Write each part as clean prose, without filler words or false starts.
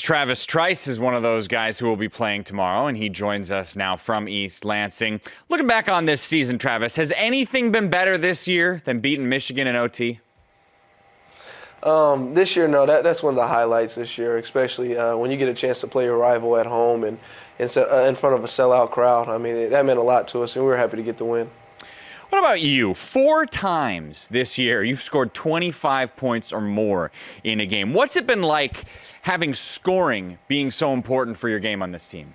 Travis Trice is one of those guys who will be playing tomorrow, and he joins us now from East Lansing. Looking back on this season, Travis, has anything been better this year than beating Michigan in OT? This year, no, that's one of the highlights this year, especially when you get a chance to play your rival at home and in front of a sellout crowd. I mean, that meant a lot to us, and we were happy to get the win. What about you? 4 times this year, you've scored 25 points or more in a game. What's it been like having scoring being so important for your game on this team?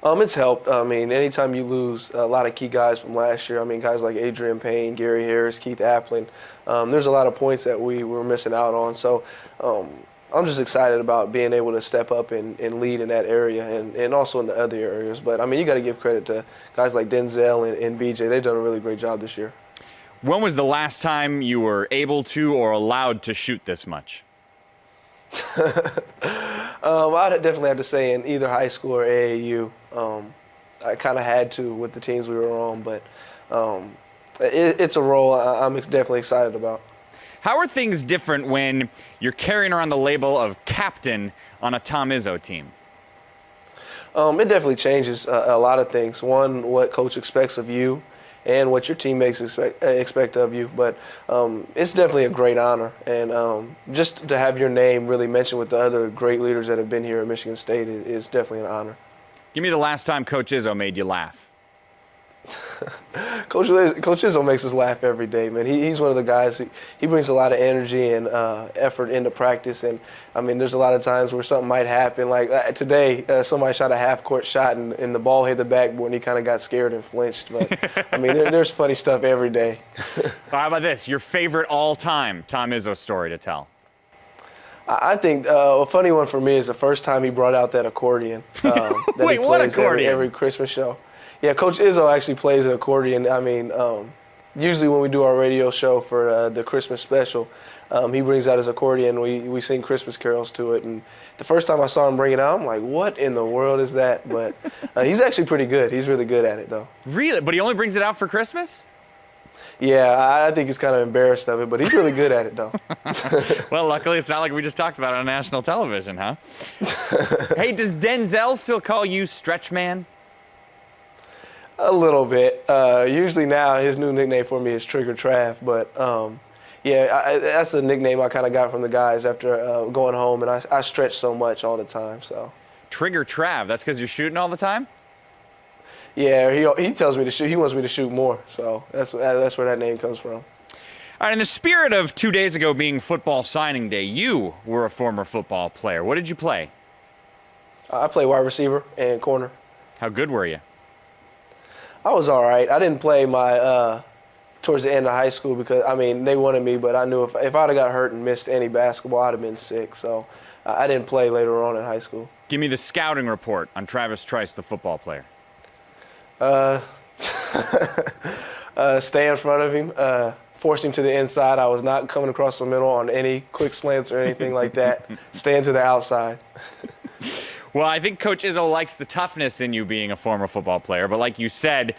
It's helped. I mean, anytime you lose a lot of key guys from last year, I mean, guys like Adrian Payne, Gary Harris, Keith Applin, there's a lot of points that we were missing out on. So I'm just excited about being able to step up and lead in that area and also in the other areas. But, I mean, you got to give credit to guys like Denzel and BJ. They've done a really great job this year. When was the last time you were able to or allowed to shoot this much? I'd definitely have to say in either high school or AAU. I kind of had to with the teams we were on, but it's a role I'm definitely excited about. How are things different when you're carrying around the label of captain on a Tom Izzo team? It definitely changes a lot of things. One, what coach expects of you and what your teammates expect of you. But it's definitely a great honor. And just to have your name really mentioned with the other great leaders that have been here at Michigan State is definitely an honor. Give me the last time Coach Izzo made you laugh. Coach Izzo makes us laugh every day, man. He's one of the guys, he brings a lot of energy and effort into practice. And, I mean, there's a lot of times where something might happen. Like today, somebody shot a half-court shot and the ball hit the backboard and he kind of got scared and flinched. But, I mean, there's funny stuff every day. How about this? Your favorite all-time Tom Izzo story to tell? I think a funny one for me is the first time he brought out that accordion. That Wait, he what plays accordion? Every Christmas show. Yeah, Coach Izzo actually plays the accordion. I mean, usually when we do our radio show for the Christmas special, he brings out his accordion. We sing Christmas carols to it. And the first time I saw him bring it out, I'm like, what in the world is that? But he's actually pretty good. He's really good at it, though. Really? But he only brings it out for Christmas? Yeah, I think he's kind of embarrassed of it, but he's really good at it, though. Well, luckily, it's not like we just talked about it on national television, huh? Hey, does Denzel still call you Stretch Man? A little bit. Usually now his new nickname for me is Trigger Trav, but yeah, that's a nickname I kind of got from the guys after going home, and I stretch so much all the time. So Trigger Trav, that's because you're shooting all the time? Yeah, he tells me to shoot. He wants me to shoot more, so that's where that name comes from. All right, in the spirit of 2 days ago being football signing day, you were a former football player. What did you play? I play wide receiver and corner. How good were you? I was all right. I didn't play my towards the end of high school because, I mean, they wanted me, but I knew if I'd have got hurt and missed any basketball, I'd have been sick. So I didn't play later on in high school. Give me the scouting report on Travis Trice, the football player. Stay in front of him, force him to the inside. I was not coming across the middle on any quick slants or anything like that. Staying to the outside. Well, I think Coach Izzo likes the toughness in you being a former football player, but like you said,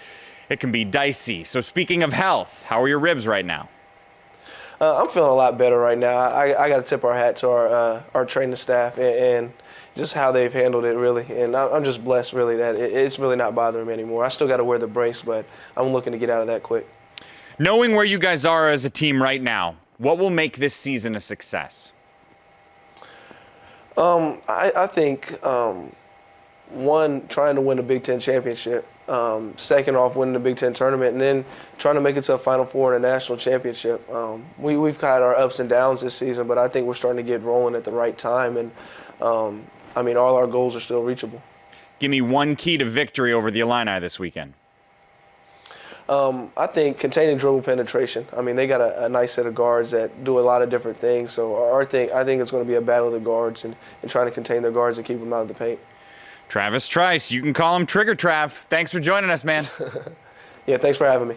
it can be dicey. So speaking of health, how are your ribs right now? I'm feeling a lot better right now. I got to tip our hat to our training staff and just how they've handled it, really. And I'm just blessed, really, that it's really not bothering me anymore. I still got to wear the brace, but I'm looking to get out of that quick. Knowing where you guys are as a team right now, what will make this season a success? I think, one, trying to win a Big Ten championship. Second off, winning the Big Ten tournament, and then trying to make it to a Final Four in a national championship. We've had our ups and downs this season, but I think we're starting to get rolling at the right time. And, I mean, all our goals are still reachable. Give me one key to victory over the Illini this weekend. I think containing dribble penetration. I mean, they got a nice set of guards that do a lot of different things. So I think it's going to be a battle of the guards and trying to contain their guards and keep them out of the paint. Travis Trice, you can call him Trigger Trav. Thanks for joining us, man. Yeah, thanks for having me.